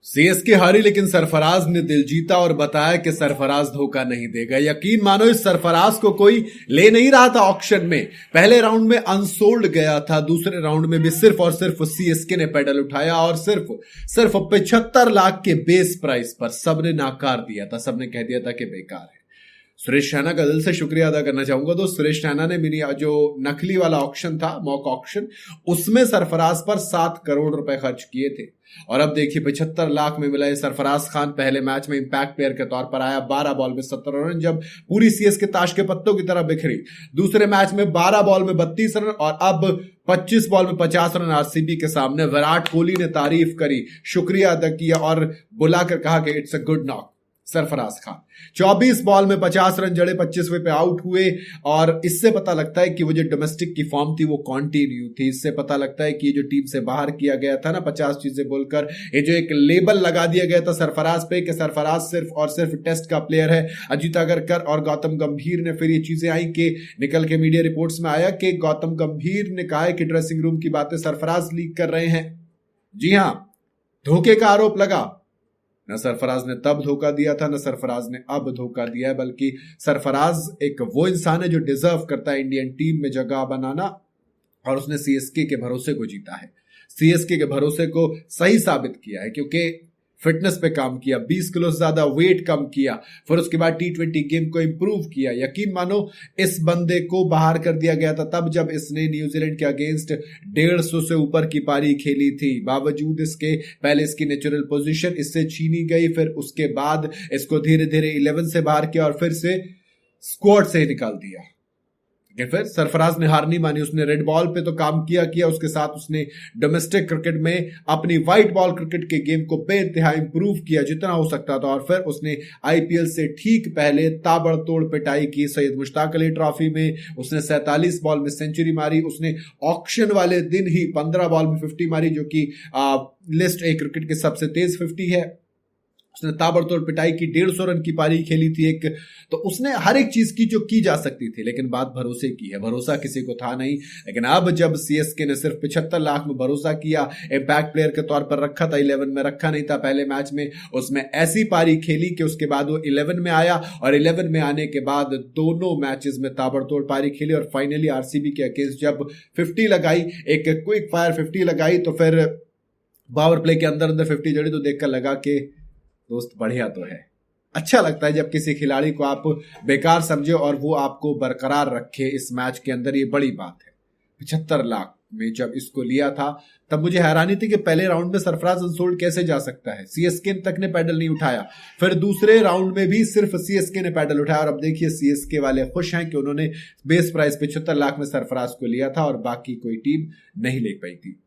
CSK हारी, लेकिन सरफराज ने दिल जीता और बताया कि सरफराज धोखा नहीं देगा। यकीन मानो इस सरफराज को कोई ले नहीं रहा था ऑक्शन में। पहले राउंड में अनसोल्ड गया था, दूसरे राउंड में भी सिर्फ और सिर्फ सीएसके ने पेडल उठाया और सिर्फ सिर्फ 75 लाख के बेस प्राइस पर सबने नाकार दिया था, सबने कह दिया था कि बेकार है। सुरेश रैना का दिल से शुक्रिया अदा करना चाहूंगा। तो सुरेश रैना ने मिनी जो नकली वाला ऑक्शन था, मॉक ऑक्शन, उसमें सरफराज पर 7 करोड़ रुपए खर्च किए थे और अब देखिए 75 लाख में मिला। ये सरफराज खान पहले मैच में इंपैक्ट प्लेयर के तौर पर आया, 12 बॉल में 17 रन, जब पूरी सीएस के ताश के पत्तों की तरह बिखरी। दूसरे मैच में 12 बॉल में 32 रन और अब 25 बॉल में 50 रन आरसीबी के सामने। विराट कोहली ने तारीफ करी, शुक्रिया अदा किया और बुलाकर कहा कि it's a good knock. Sarfaraz Khan 24 ball में 50 रन जड़े, 25वें पे आउट हुए और इससे पता लगता है कि वो जो डोमेस्टिक की फॉर्म थी वो कंटिन्यू थी। इससे पता लगता है कि ये जो टीम से बाहर किया गया था ना 50 चीजें बोलकर, ये जो एक लेबल लगा दिया गया था सरफराज पे कि सरफराज सिर्फ और सिर्फ टेस्ट का प्लेयर है। अजीत अगरकर और गौतम गंभीर ने फिर ये चीजें आई कि निकल के मीडिया रिपोर्ट्स में आया कि गौतम गंभीर ने कहा है कि ड्रेसिंग रूम की बातें सरफराज लीक कर रहे हैं। जी हां, धोखे का आरोप लगा। न सरफराज ने तब धोखा दिया था, न सरफराज ने अब धोखा दिया है, बल्कि सरफराज एक वो इंसान है जो डिजर्व करता है इंडियन टीम में जगह बनाना और उसने सीएसके के भरोसे को जीता है, सीएसके के भरोसे को सही साबित किया है क्योंकि फिटनेस पे काम किया, 20 किलो से ज्यादा वेट कम किया, फिर उसके बाद टी20 गेम को इंप्रूव किया। यकीन मानो इस बंदे को बाहर कर दिया गया था तब जब इसने न्यूजीलैंड के अगेंस्ट 150 से ऊपर की पारी खेली थी। बावजूद इसके पहले इसकी नेचुरल पोजीशन इससे छीनी गई, फिर उसके बाद इसको धीरे धीरे 11 से बाहर किया और फिर से स्क्वाड से ही निकाल दिया। फिर सरफराज ने हार नहीं मानी, उसने रेड बॉल पे तो काम किया, उसके साथ उसने डोमेस्टिक क्रिकेट में अपनी व्हाइट बॉल क्रिकेट के गेम को बेइंतहा इंप्रूव किया जितना हो सकता था और फिर उसने आईपीएल से ठीक पहले ताबड़तोड़ पिटाई की। सैयद मुश्ताक अली ट्रॉफी में उसने 47 बॉल में सेंचुरी मारी। उसने ऑक्शन वाले दिन ही 15 बॉल में 50 मारी, जो कि लिस्ट ए क्रिकेट के सबसे तेज 50 है। उसने ताबड़तोड़ पिटाई की, 150 रन की पारी खेली थी एक। तो उसने हर एक चीज की जो की जा सकती थी, लेकिन बात भरोसे की है। भरोसा किसी को था नहीं, लेकिन अब जब सीएसके ने सिर्फ 75 लाख में भरोसा किया, इंपैक्ट प्लेयर के तौर पर रखा था, 11 में रखा नहीं था पहले मैच में, उसमें ऐसी पारी खेली कि उसके बाद वो 11 में आया और 11 में आने के बाद दोनों मैचेस में ताबड़तोड़ पारी खेली और फाइनली आरसीबी के अगेंस्ट जब 50 लगाई, एक क्विक फायर 50 लगाई, तो फिर पावर प्ले के अंदर अंदर 50 जड़ी, तो देखकर लगा कि दोस्त बढ़िया तो है। अच्छा लगता है जब किसी खिलाड़ी को आप बेकार समझे और वो आपको बरकरार रखे इस मैच के अंदर, ये बड़ी बात है। 75 लाख में जब इसको लिया था तब मुझे हैरानी थी कि पहले राउंड में सरफराज अनसोल्ड कैसे जा सकता है। सीएसके तक ने पैडल नहीं उठाया, फिर दूसरे राउंड में भी सिर्फ सीएसके ने पैडल उठाया और अब देखिए सीएसके वाले खुश हैं कि उन्होंने बेस प्राइस 75 लाख में सरफराज को लिया था और बाकी कोई टीम नहीं ले पाई थी।